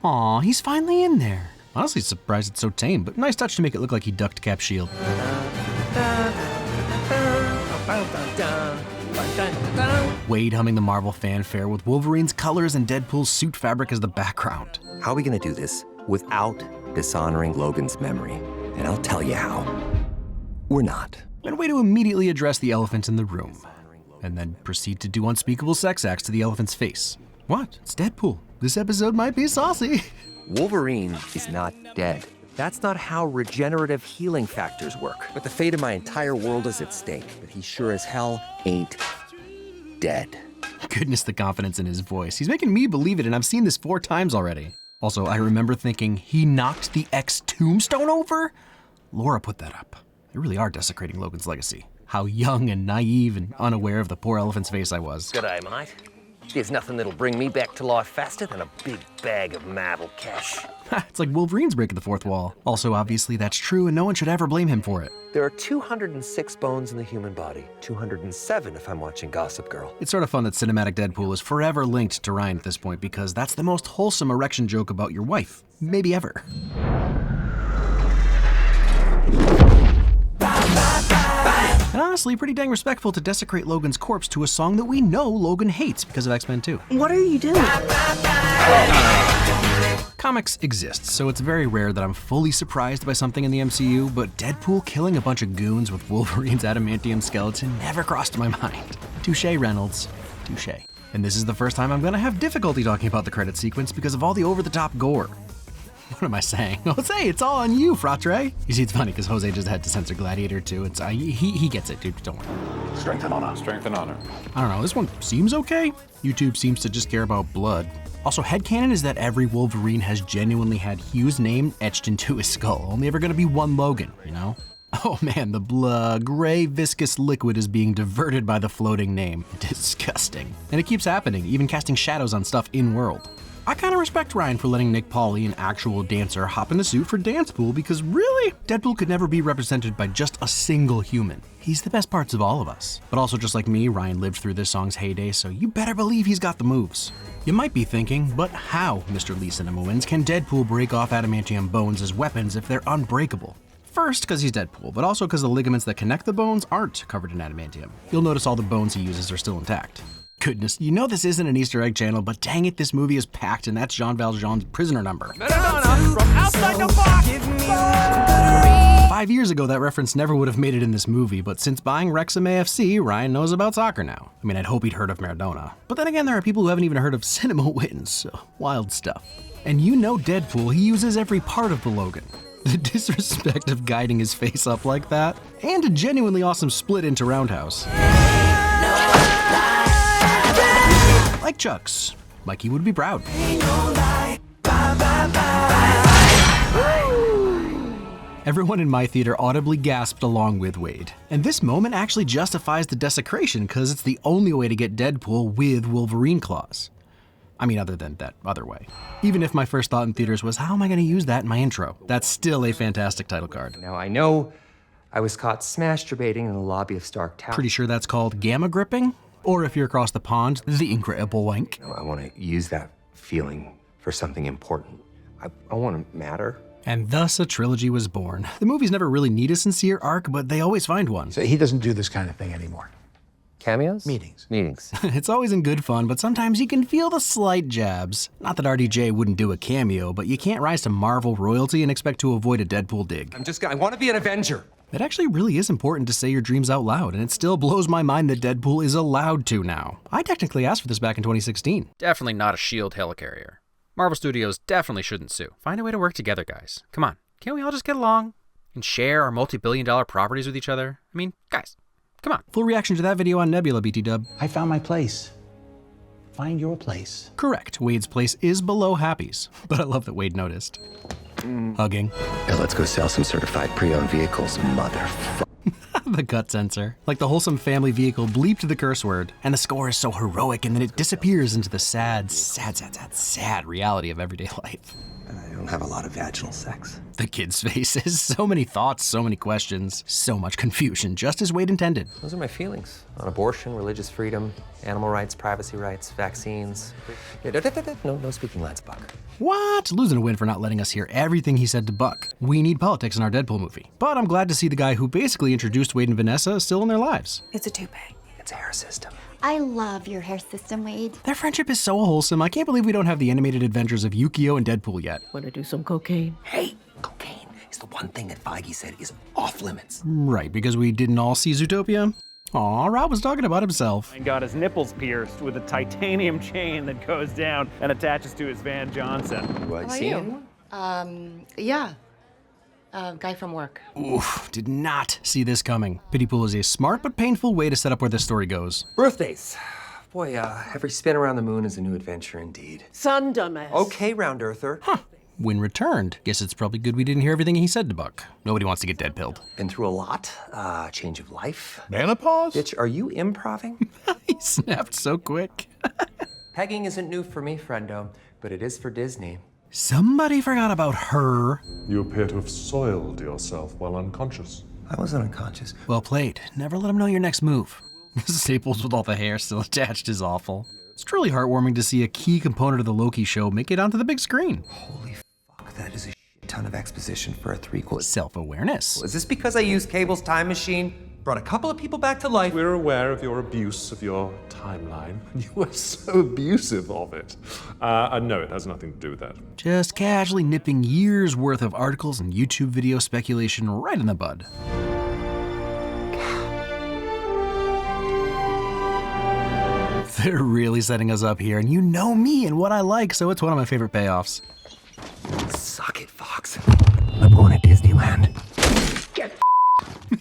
Aw, he's finally in there. Honestly surprised it's so tame, but nice touch to make it look like he ducked Cap's shield. Wade humming the Marvel fanfare with Wolverine's colors and Deadpool's suit fabric as the background. How are we gonna do this without dishonoring Logan's memory? And I'll tell you how. We're not. And way to immediately address the elephant in the room. And then proceed to do unspeakable sex acts to the elephant's face. What? It's Deadpool. This episode might be saucy. Wolverine is not dead. That's not how regenerative healing factors work. But the fate of my entire world is at stake. But he sure as hell ain't dead. Goodness, the confidence in his voice. He's making me believe it, and I've seen this 4 times already. Also, I remember thinking, he knocked the X-Tombstone over? Laura put that up. They really are desecrating Logan's legacy. How young and naive and unaware of the poor elephant's face I was. G'day, mate. There's nothing that'll bring me back to life faster than a big bag of Marvel cash. It's like Wolverine's breaking the fourth wall. Also, obviously, that's true, and no one should ever blame him for it. There are 206 bones in the human body. 207 if I'm watching Gossip Girl. It's sort of fun that Cinematic Deadpool is forever linked to Ryan at this point, because that's the most wholesome erection joke about your wife, maybe ever. And honestly, pretty dang respectful to desecrate Logan's corpse to a song that we know Logan hates because of X-Men 2. What are you doing? Comics exist, so it's very rare that I'm fully surprised by something in the MCU, but Deadpool killing a bunch of goons with Wolverine's adamantium skeleton never crossed my mind. Touché, Reynolds. Touché. And this is the first time I'm gonna have difficulty talking about the credit sequence because of all the over-the-top gore. What am I saying? Jose, it's all on you, Fratre. You see, it's funny because Jose just had to censor Gladiator too. It's he gets it, dude. Don't worry. Strength and honor. Strength and honor. I don't know. This one seems okay. YouTube seems to just care about blood. Also, headcanon is that every Wolverine has genuinely had Hugh's name etched into his skull. Only ever gonna be one Logan, you know? Oh man, the gray viscous liquid is being diverted by the floating name. Disgusting. And it keeps happening, even casting shadows on stuff in-world. I kinda respect Ryan for letting Nick Pauli, an actual dancer, hop in the suit for Dancepool because really, Deadpool could never be represented by just a single human. He's the best parts of all of us. But also just like me, Ryan lived through this song's heyday, so you better believe he's got the moves. You might be thinking, but how, Mr. Lee CinemaWins, can Deadpool break off adamantium bones as weapons if they're unbreakable? First, because he's Deadpool, but also because the ligaments that connect the bones aren't covered in adamantium. You'll notice all the bones he uses are still intact. Goodness, you know this isn't an Easter egg channel, but dang it, this movie is packed, and that's Jean Valjean's prisoner number. Madonna from outside the box! 5 years ago, that reference never would have made it in this movie, but since buying Wrexham AFC, Ryan knows about soccer now. I mean, I'd hope he'd heard of Maradona. But then again, there are people who haven't even heard of CinemaWins, so wild stuff. And you know Deadpool, he uses every part of the Logan. The disrespect of guiding his face up like that, and a genuinely awesome split into Roundhouse. Like Chuck's. Like he would be proud. Everyone in my theater audibly gasped along with Wade. And this moment actually justifies the desecration because it's the only way to get Deadpool with Wolverine claws. I mean, other than that other way. Even if my first thought in theaters was, how am I gonna use that in my intro? That's still a fantastic title card. Now I know I was caught masturbating in the lobby of Stark Tower. Pretty sure that's called gamma gripping? Or if you're across the pond, the incredible wank. I want to use that feeling for something important. I want to matter. And thus a trilogy was born. The movies never really need a sincere arc, but they always find one. So he doesn't do this kind of thing anymore. Cameos? Meetings. It's always in good fun, but sometimes you can feel the slight jabs. Not that RDJ wouldn't do a cameo, but you can't rise to Marvel royalty and expect to avoid a Deadpool dig. I want to be an Avenger. It actually really is important to say your dreams out loud, and it still blows my mind that Deadpool is allowed to now. I technically asked for this back in 2016. Definitely not a S.H.I.E.L.D. helicarrier. Marvel Studios definitely shouldn't sue. Find a way to work together, guys. Come on, can't we all just get along? And share our multi-billion-dollar properties with each other? I mean, guys, come on. Full reaction to that video on Nebula, BT-dub. I found my place. Find your place. Correct, Wade's place is below Happy's, but I love that Wade noticed. Hugging. Now let's go sell some certified pre-owned vehicles, motherfucker. The gut sensor. Like the wholesome family vehicle bleeped the curse word, and the score is so heroic, and then it disappears into the sad reality of everyday life. but I don't have a lot of vaginal sex. The kid's faces. So many thoughts, so many questions, so much confusion, just as Wade intended. Those are my feelings on abortion, religious freedom, animal rights, privacy rights, vaccines. No speaking lines, Buck. What? Losing a win for not letting us hear everything he said to Buck. We need politics in our Deadpool movie. But I'm glad to see the guy who basically introduced Wade and Vanessa still in their lives. It's a toupee. It's a hair system. I love your hair system, Wade. Their friendship is so wholesome, I can't believe we don't have the animated adventures of Yukio and Deadpool yet. Want to do some cocaine? Hey, cocaine is the one thing that Feige said is off limits. Right, because we didn't all see Zootopia? Aw, Rob was talking about himself. And got his nipples pierced with a titanium chain that goes down and attaches to his Van Johnson. Do I see anyone? Yeah. Guy from work. Oof, did not see this coming. Pity pool is a smart but painful way to set up where this story goes. Birthdays. Boy, every spin around the moon is a new adventure indeed. Son, dumbass. Okay, round earther. When returned, guess it's probably good we didn't hear everything he said to Buck. Nobody wants to get dead pilled. Been through a lot. Change of life. Menopause? Bitch, are you improving? He snapped so quick. Pegging isn't new for me, friendo, but it is for Disney. Somebody forgot about her. You appear to have soiled yourself while unconscious. I wasn't unconscious. Well played. Never let him know your next move. Staples with all the hair still attached is awful. It's truly heartwarming to see a key component of the Loki show make it onto the big screen. Holy fuck, that is a shit ton of exposition for a threequel. Self-awareness. Is this because I used Cable's time machine? Brought a couple of people back to life? We're aware of your abuse of your timeline. You were so abusive of it. No, it has nothing to do with that. Just casually nipping years worth of articles and YouTube video speculation right in the bud. They're really setting us up here, and you know me and what I like, so it's one of my favorite payoffs. Suck it, Fox. I'm going to Disneyland.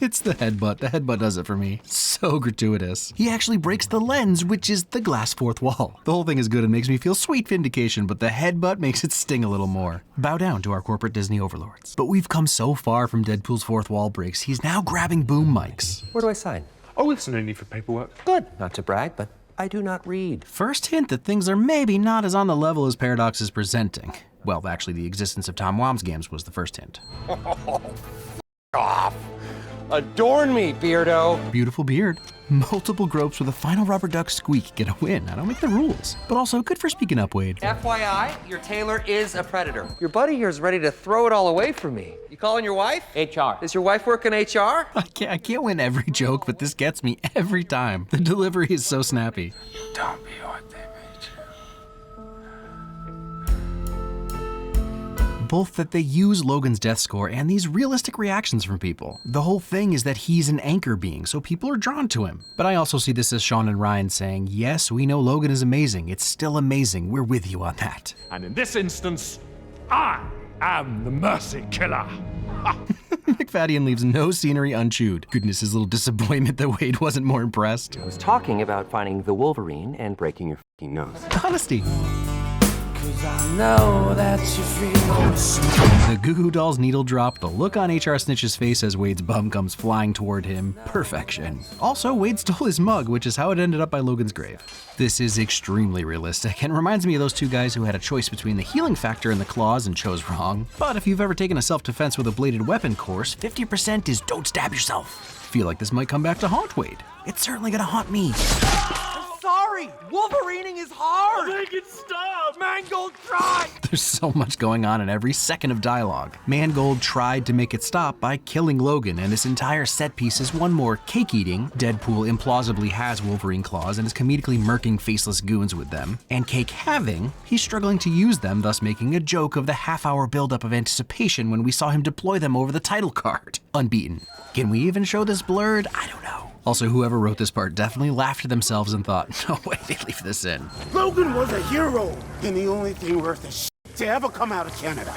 It's the headbutt. The headbutt does it for me. So gratuitous. He actually breaks the lens, which is the glass fourth wall. The whole thing is good and makes me feel sweet vindication, but the headbutt makes it sting a little more. Bow down to our corporate Disney overlords. But we've come so far from Deadpool's fourth wall breaks, he's now grabbing boom mics. Where do I sign? Oh, it's no need for paperwork. Good. Not to brag, but I do not read. First hint that things are maybe not as on the level as Paradox is presenting. Well, actually, the existence of Tom Wamsgams was the first hint. Off. Adorn me, Beardo. Beautiful beard. Multiple gropes with a final rubber duck squeak get a win. I don't make the rules. But also good for speaking up, Wade. FYI, your tailor is a predator. Your buddy here is ready to throw it all away from me. You calling your wife? HR. Does your wife work in HR? I can't win every joke, but this gets me every time. The delivery is so snappy. Don't be what they made you. Both that they use Logan's death score and these realistic reactions from people. The whole thing is that he's an anchor being, so people are drawn to him. But I also see this as Sean and Ryan saying, yes, we know Logan is amazing. It's still amazing. We're with you on that. And in this instance, I am the mercy killer. McFadden leaves no scenery unchewed. Goodness, his little disappointment that Wade wasn't more impressed. I was talking about finding the Wolverine and breaking your f***ing nose. Honesty. I know that you feel The Goo Goo Dolls needle drop, the look on HR Snitch's face as Wade's bum comes flying toward him. Perfection. Also, Wade stole his mug, which is how it ended up by Logan's grave. This is extremely realistic and reminds me of those two guys who had a choice between the healing factor and the claws and chose wrong. But if you've ever taken a self-defense with a bladed weapon course, 50% is don't stab yourself. Feel like this might come back to haunt Wade. It's certainly gonna haunt me. Sorry, Wolverining is hard. Make it stop! Mangold tried. There's so much going on in every second of dialogue. Mangold tried to make it stop by killing Logan, and this entire set piece is one more cake-eating. Deadpool implausibly has Wolverine claws and is comedically murking faceless goons with them. And cake having, he's struggling to use them, thus making a joke of the half-hour buildup of anticipation when we saw him deploy them over the title card. Unbeaten. Can we even show this blurred? I don't know. Also, whoever wrote this part definitely laughed to themselves and thought, no way they leave this in. Logan was a hero, and the only thing worth a shit to ever come out of Canada.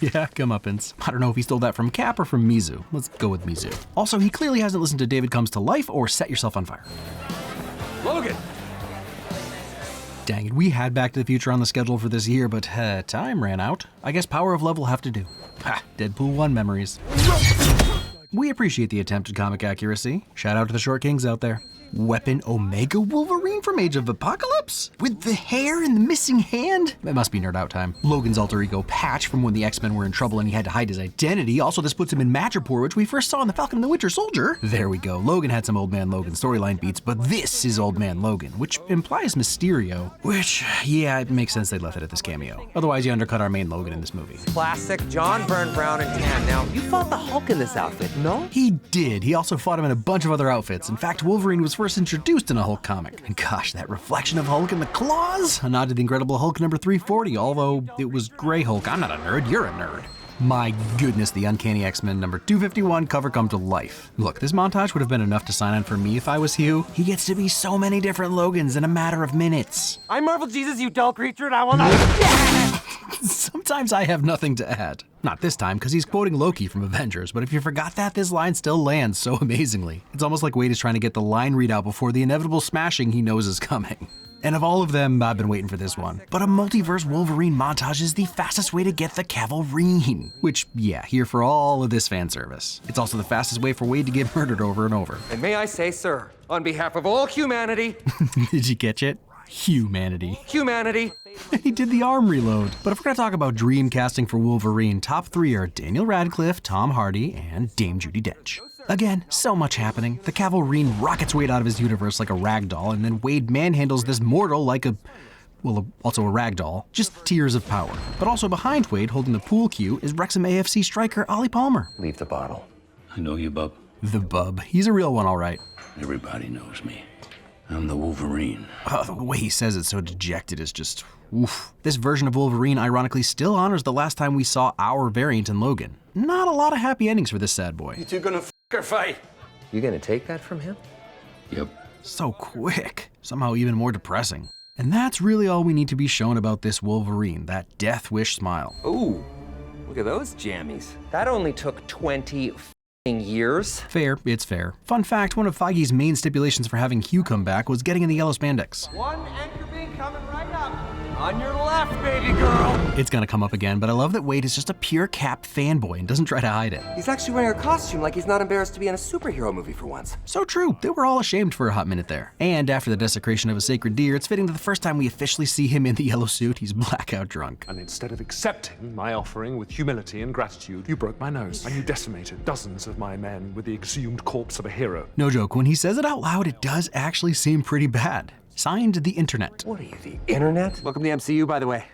Yeah, comeuppance. I don't know if he stole that from Cap or from Mizu. Let's go with Mizu. Also, he clearly hasn't listened to David Comes to Life or Set Yourself on Fire. Logan. Dang it, we had Back to the Future on the schedule for this year, but time ran out. I guess Power of Love will have to do. Ha, Deadpool 1 memories. We appreciate the attempt at comic accuracy. Shout out to the short kings out there. Weapon Omega Wolverine from Age of Apocalypse? With the hair and the missing hand? It must be nerd out time. Logan's alter ego Patch from when the X-Men were in trouble and he had to hide his identity. Also, this puts him in Madripoor, which we first saw in The Falcon and the Winter Soldier. There we go. Logan had some Old Man Logan storyline beats, but this is Old Man Logan, which implies Mysterio. Which, yeah, it makes sense they left it at this cameo. Otherwise, you undercut our main Logan in this movie. Classic John Byrne Brown and tan. Now, you fought the Hulk in this outfit, no? He did. He also fought him in a bunch of other outfits. In fact, Wolverine was first introduced in a Hulk comic. And gosh, that reflection of Hulk in the claws! A nod to the Incredible Hulk number 340, although it was Gray Hulk. I'm not a nerd, you're a nerd. My goodness, the Uncanny X-Men number 251 cover come to life. Look, this montage would have been enough to sign on for me if I was Hugh. He gets to be so many different Logans in a matter of minutes. I'm Marvel Jesus, you dull creature, and I will not... Sometimes I have nothing to add. Not this time, because he's quoting Loki from Avengers, but if you forgot that, this line still lands so amazingly. It's almost like Wade is trying to get the line readout before the inevitable smashing he knows is coming. And of all of them, I've been waiting for this one. But a Multiverse Wolverine montage is the fastest way to get the Cavillrine. Which, yeah, here for all of this fan service. It's also the fastest way for Wade to get murdered over and over. And may I say, sir, on behalf of all humanity... Did you catch it? Humanity. Humanity. He did the arm reload. But if we're gonna talk about dream casting for Wolverine, top 3 are Daniel Radcliffe, Tom Hardy, and Dame Judi Dench. Again, so much happening. The Cavillrine rockets Wade out of his universe like a rag doll, and then Wade manhandles this mortal like also a rag doll. Just tears of power. But also behind Wade, holding the pool cue, is Wrexham AFC striker Ollie Palmer. Leave the bottle. I know you, bub. The bub. He's a real one, all right. Everybody knows me. I'm the Wolverine. Oh, the way he says it so dejected is just, oof. This version of Wolverine ironically still honors the last time we saw our variant in Logan. Not a lot of happy endings for this sad boy. You two gonna f or fight? You gonna take that from him? Yep. So quick. Somehow even more depressing. And that's really all we need to be shown about this Wolverine, that death wish smile. Ooh, look at those jammies. That only took 20 years. Fair, it's fair. Fun fact, one of Feige's main stipulations for having Hugh come back was getting in the yellow spandex. One anchor beam coming right up. On your left, baby girl. It's gonna come up again, but I love that Wade is just a pure Cap fanboy and doesn't try to hide it. He's actually wearing a costume like he's not embarrassed to be in a superhero movie for once. So true, they were all ashamed for a hot minute there. And after the desecration of a sacred deer, it's fitting that the first time we officially see him in the yellow suit, he's blackout drunk. And instead of accepting my offering with humility and gratitude, you broke my nose, and you decimated dozens of my men with the exhumed corpse of a hero. No joke, when he says it out loud, it does actually seem pretty bad. Signed, the internet. What are you, the internet? Welcome to the MCU, by the way.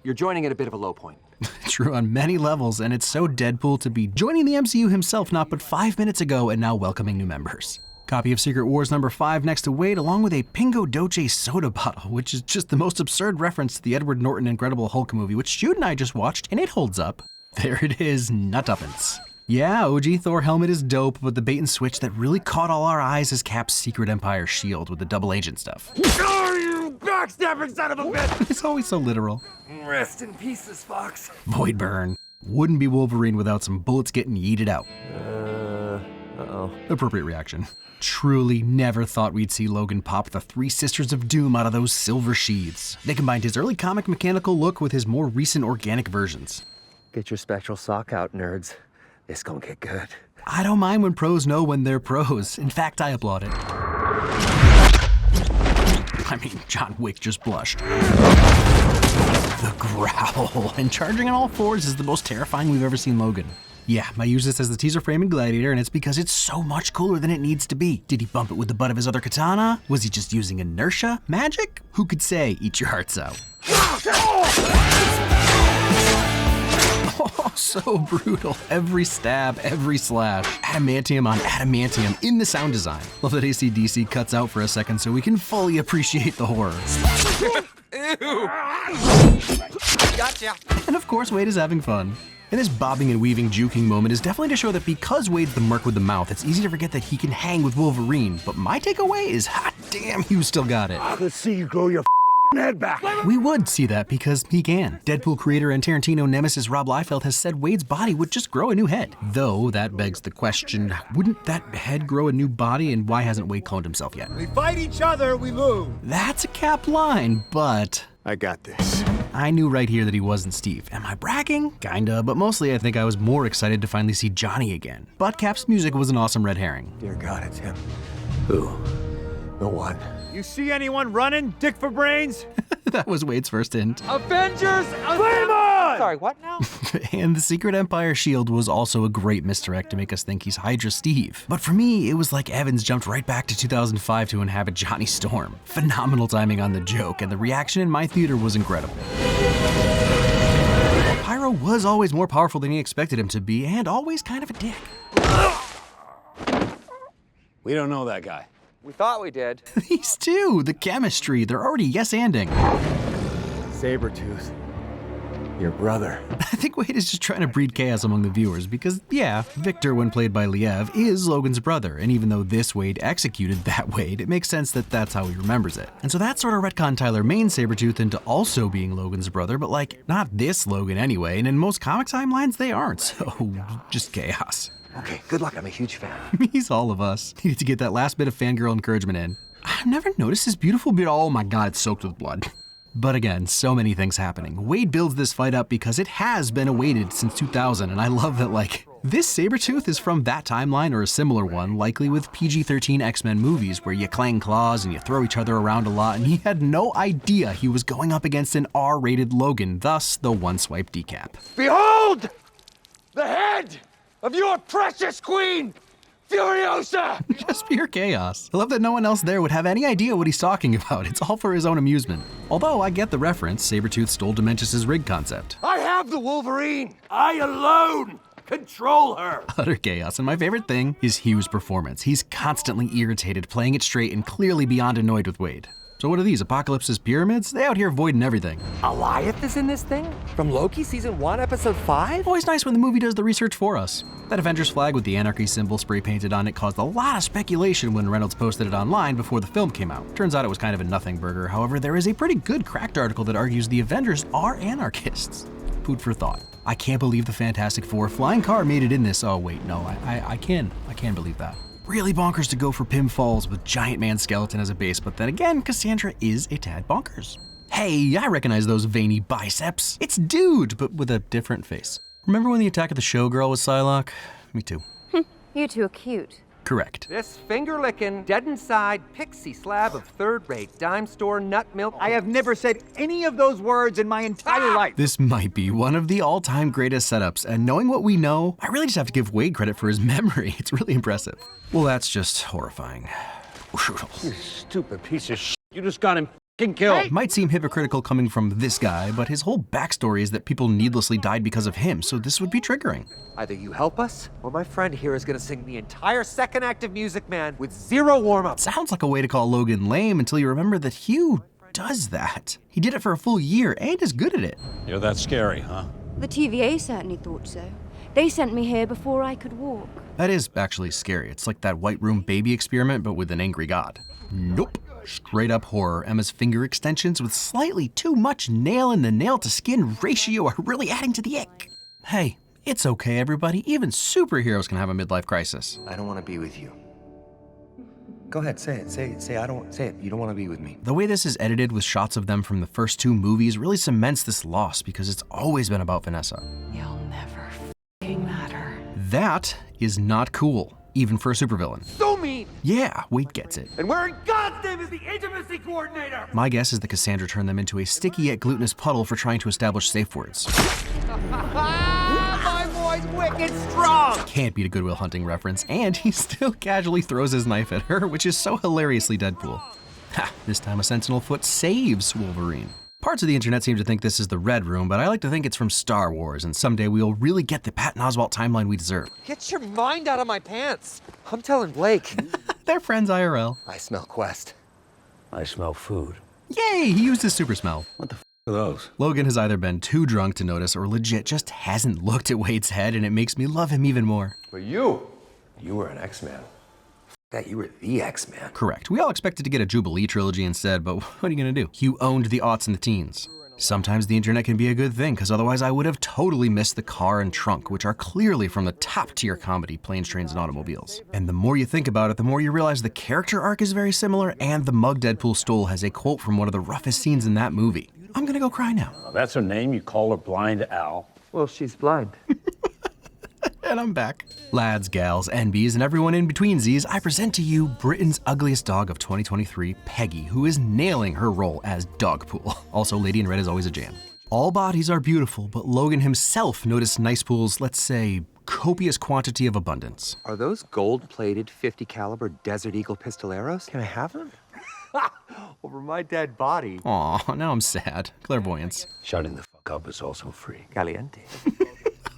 You're joining at a bit of a low point. True on many levels, and it's so Deadpool to be joining the MCU himself not but 5 minutes ago and now welcoming new members. Copy of Secret Wars number 5 next to Wade, along with a Pingo Doce soda bottle, which is just the most absurd reference to the Edward Norton Incredible Hulk movie, which Jude and I just watched, and it holds up. There it is, Nutuppence. Yeah, OG Thor helmet is dope, but the bait and switch that really caught all our eyes is Cap's Secret Empire shield with the double agent stuff. Oh, you backstabbing son of a bitch! It's always so literal. Rest in pieces, Fox. Void burn. Wouldn't be Wolverine without some bullets getting yeeted out. Uh-oh. Appropriate reaction. Truly never thought we'd see Logan pop the 3 Sisters of Doom out of those silver sheaths. They combined his early comic mechanical look with his more recent organic versions. Get your spectral sock out, nerds. It's gonna get good. I don't mind when pros know when they're pros. In fact, I applaud it. I mean, John Wick just blushed. The growl. And charging on all 4s is the most terrifying we've ever seen Logan. Yeah, I use this as the teaser frame in Gladiator, and it's because it's so much cooler than it needs to be. Did he bump it with the butt of his other katana? Was he just using inertia? Magic? Who could say? Eat your hearts out. Oh, so brutal. Every stab, every slash. Adamantium on adamantium in the sound design. Love that AC/DC cuts out for a second so we can fully appreciate the horror. Ew. Gotcha. And of course, Wade is having fun. And this bobbing and weaving juking moment is definitely to show that because Wade's the merc with the mouth, it's easy to forget that he can hang with Wolverine. But my takeaway is, hot damn, you still got it. Let's see you grow your head back. We would see that because he can. Deadpool creator and Tarantino nemesis Rob Liefeld has said Wade's body would just grow a new head. Though that begs the question, wouldn't that head grow a new body, and why hasn't Wade cloned himself yet? We fight each other, we lose. That's a Cap line, but I got this. I knew right here that he wasn't Steve. Am I bragging? Kinda, but mostly I think I was more excited to finally see Johnny again. But Cap's music was an awesome red herring. Dear God, it's him. Who? No one. You see anyone running, dick for brains? That was Wade's first hint. Avengers! Flame on! Sorry, what now? And the Secret Empire shield was also a great misdirect to make us think he's Hydra Steve. But for me, it was like Evans jumped right back to 2005 to inhabit Johnny Storm. Phenomenal timing on the joke, and the reaction in my theater was incredible. Pyro was always more powerful than he expected him to be, and always kind of a dick. We don't know that guy. We thought we did. These two, the chemistry, they're already yes-anding. Sabretooth. Your brother. I think Wade is just trying to breed chaos among the viewers because, yeah, Victor, when played by Liev, is Logan's brother, and even though this Wade executed that Wade, it makes sense that that's how he remembers it. And so that sort of retconned Tyler Mane's Sabretooth into also being Logan's brother, but like, not this Logan anyway, and in most comic timelines, they aren't, so just chaos. Okay, good luck. I'm a huge fan. He's all of us. Needed to get that last bit of fangirl encouragement in. I've never noticed his beautiful beard. Oh my god, it's soaked with blood. But again, so many things happening. Wade builds this fight up because it has been awaited since 2000, and I love that, like, this Sabretooth is from that timeline or a similar one, likely with PG-13 X-Men movies where you clang claws and you throw each other around a lot, and he had no idea he was going up against an R-rated Logan, thus the one-swipe decap. Behold! The head of your precious queen, Furiosa! Just pure chaos. I love that no one else there would have any idea what he's talking about. It's all for his own amusement. Although I get the reference, Sabretooth stole Dementius's rig concept. I have the Wolverine! I alone control her. Utter chaos, and my favorite thing is Hugh's performance. He's constantly irritated, playing it straight, and clearly beyond annoyed with Wade. So what are these, Apocalypse's pyramids? They out here avoiding everything. Goliath is in this thing? From Loki Season 1, Episode 5? Always nice when the movie does the research for us. That Avengers flag with the Anarchy symbol spray painted on it caused a lot of speculation when Reynolds posted it online before the film came out. Turns out it was kind of a nothing burger. However, there is a pretty good Cracked article that argues the Avengers are anarchists. Food for thought. I can't believe the Fantastic Four flying car made it in this. Oh wait, no, I can believe that. Really bonkers to go for Pym Falls with Giant Man Skeleton as a base, but then again, Cassandra is a tad bonkers. Hey, I recognize those veiny biceps. It's Dude, but with a different face. Remember when the Attack of the Showgirl was Psylocke? Me too. You two are cute. Correct. This finger-licking, dead-inside, pixie slab of third-rate dime store nut milk. I have never said any of those words in my entire life. This might be one of the all-time greatest setups, and knowing what we know, I really just have to give Wade credit for his memory. It's really impressive. Well, that's just horrifying. You stupid piece of shit. You just got him f***ing killed. Might seem hypocritical coming from this guy, but his whole backstory is that people needlessly died because of him, so this would be triggering. Either you help us, or my friend here is gonna sing the entire second act of Music Man with zero warm-up. Sounds like a way to call Logan lame until you remember that Hugh does that. He did it for a full year and is good at it. You're that scary, huh? The TVA certainly thought so. They sent me here before I could walk. That is actually scary. It's like that White Room baby experiment, but with an angry god. Nope. Straight up horror. Emma's finger extensions with slightly too much nail in the nail to skin ratio are really adding to the ick. Hey, it's okay, everybody. Even superheroes can have a midlife crisis. I don't want to be with you. Go ahead, say it. Say it. You don't want to be with me. The way this is edited with shots of them from the first two movies really cements this loss because it's always been about Vanessa. You'll never f***ing matter. That is not cool, even for a supervillain. So mean! Yeah, Wade gets it. And where in God's name is the intimacy coordinator? My guess is that Cassandra turned them into a sticky yet glutinous puddle for trying to establish safe words. My boy's wicked strong! Can't beat a Goodwill Hunting reference, and he still casually throws his knife at her, which is so hilariously Deadpool. Ha, this time a Sentinel foot saves Wolverine. Parts of the internet seem to think this is the Red Room, but I like to think it's from Star Wars, and someday we'll really get the Patton Oswalt timeline we deserve. Get your mind out of my pants. I'm telling Blake. They're friends IRL. I smell Quest. I smell food. Yay, he used his super smell. What the f are those? Logan has either been too drunk to notice or legit just hasn't looked at Wade's head, and it makes me love him even more. But you were an X-Man. That you were the X-Man. Correct. We all expected to get a Jubilee trilogy instead, but what are you gonna do? Hugh owned the aughts and the teens. Sometimes the internet can be a good thing, because otherwise I would have totally missed the car and trunk, which are clearly from the top-tier comedy Planes, Trains, and Automobiles. And the more you think about it, the more you realize the character arc is very similar, and the mug Deadpool stole has a quote from one of the roughest scenes in that movie. I'm gonna go cry now. That's her name? You call her Blind Al? Well, she's blind. And I'm back. Lads, gals, NBs, and everyone in betweensies, I present to you Britain's ugliest dog of 2023, Peggy, who is nailing her role as Dogpool. Also, Lady in Red is always a jam. All bodies are beautiful, but Logan himself noticed Nicepool's, let's say, copious quantity of abundance. Are those gold-plated 50 caliber Desert Eagle pistoleros? Can I have them? Over my dead body. Aw, now I'm sad. Clairvoyance. Shutting the fuck up is also free. Caliente.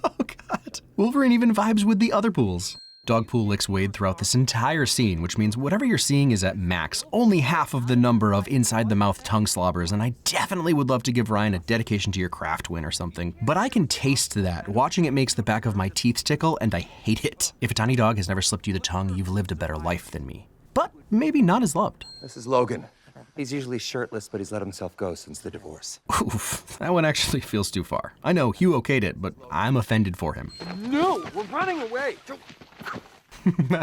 Oh god. Wolverine even vibes with the other pools. Dogpool licks Wade throughout this entire scene, which means whatever you're seeing is at max, only half of the number of inside-the-mouth tongue slobbers, and I definitely would love to give Ryan a dedication to your craft win or something. But I can taste that. Watching it makes the back of my teeth tickle, and I hate it. If a tiny dog has never slipped you the tongue, you've lived a better life than me. But maybe not as loved. This is Logan. He's usually shirtless, but he's let himself go since the divorce. Oof, that one actually feels too far. I know Hugh okayed it, but I'm offended for him. No, we're running away.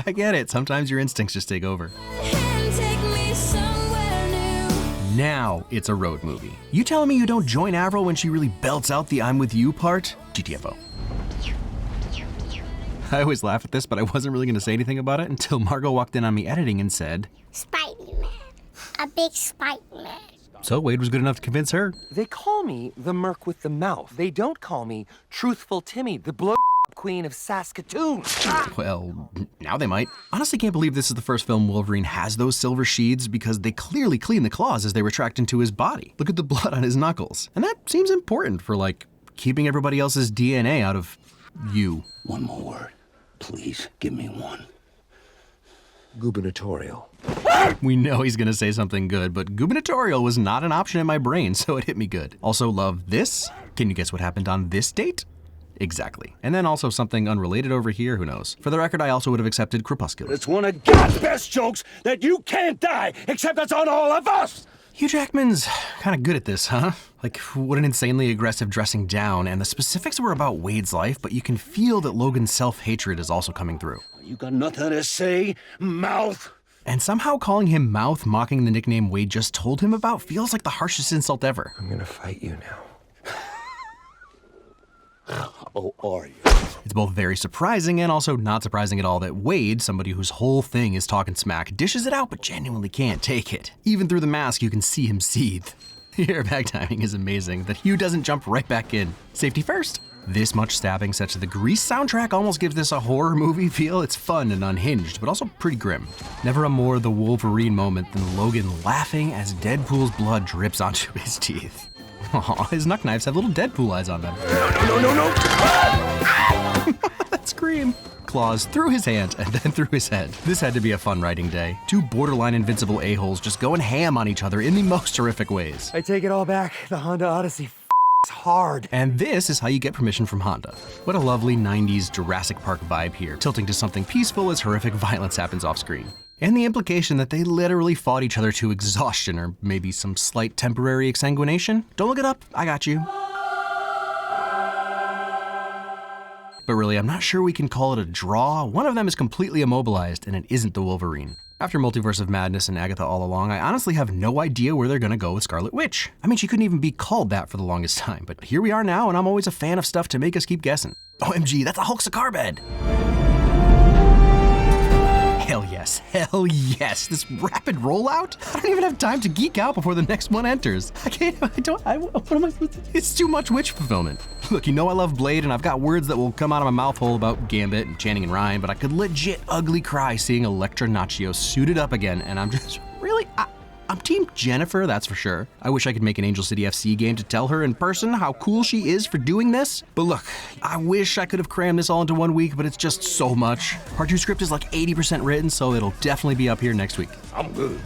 I get it. Sometimes your instincts just take over. Now it's a road movie. You telling me you don't join Avril when she really belts out the I'm with you part? GTFO. I always laugh at this, but I wasn't really going to say anything about it until Margot walked in on me editing and said, Spider-Man. A big Spider-Man. So Wade was good enough to convince her. They call me the Merc with the Mouth. They don't call me Truthful Timmy, the blow queen of Saskatoon. Well, now they might. Honestly can't believe this is the first film Wolverine has those silver sheaths because they clearly clean the claws as they retract into his body. Look at the blood on his knuckles. And that seems important for, like, keeping everybody else's DNA out of you. One more word. Please give me one. Gubernatorial. We know he's gonna say something good, but gubernatorial was not an option in my brain, so it hit me good. Also love this. Can you guess what happened on this date? Exactly. And then also something unrelated over here, who knows? For the record, I also would have accepted Crepuscular. It's one of God's best jokes that you can't die, except it's on all of us! Hugh Jackman's kind of good at this, huh? Like, what an insanely aggressive dressing down, and the specifics were about Wade's life, but you can feel that Logan's self-hatred is also coming through. You got nothing to say, mouth? And somehow calling him Mouth, mocking the nickname Wade just told him about, feels like the harshest insult ever. I'm gonna fight you now. Oh, are you? It's both very surprising and also not surprising at all that Wade, somebody whose whole thing is talking smack, dishes it out but genuinely can't take it. Even through the mask, you can see him seethe. The airbag timing is amazing, that Hugh doesn't jump right back in. Safety first. This much stabbing set to the Grease soundtrack almost gives this a horror movie feel. It's fun and unhinged, but also pretty grim. Never a more the Wolverine moment than Logan laughing as Deadpool's blood drips onto his teeth. Aw, his knuck knives have little Deadpool eyes on them. No. That scream. Claws through his hand and then through his head. This had to be a fun writing day. Two borderline invincible a-holes just going ham on each other in the most horrific ways. I take it all back. The Honda Odyssey hard. And this is how you get permission from Honda. What a lovely 90s Jurassic Park vibe here, tilting to something peaceful as horrific violence happens off screen. And the implication that they literally fought each other to exhaustion or maybe some slight temporary exsanguination. Don't look it up, I got you. But really, I'm not sure we can call it a draw. One of them is completely immobilized and it isn't the Wolverine. After Multiverse of Madness and Agatha All Along, I honestly have no idea where they're gonna go with Scarlet Witch. I mean, she couldn't even be called that for the longest time, but here we are now, and I'm always a fan of stuff to make us keep guessing. OMG, that's a Hulk cigar bed! Hell yes, this rapid rollout? I don't even have time to geek out before the next one enters. What am I supposed to do? It's too much witch fulfillment. Look, you know I love Blade, and I've got words that will come out of my mouth hole about Gambit and Channing and Ryan, but I could legit ugly cry seeing Elektra Nachio suited up again, and I'm just really, I'm Team Jennifer, that's for sure. I wish I could make an Angel City FC game to tell her in person how cool she is for doing this. But look, I wish I could have crammed this all into 1 week, but it's just so much. Part 2 script is like 80% written, so it'll definitely be up here next week. I'm good.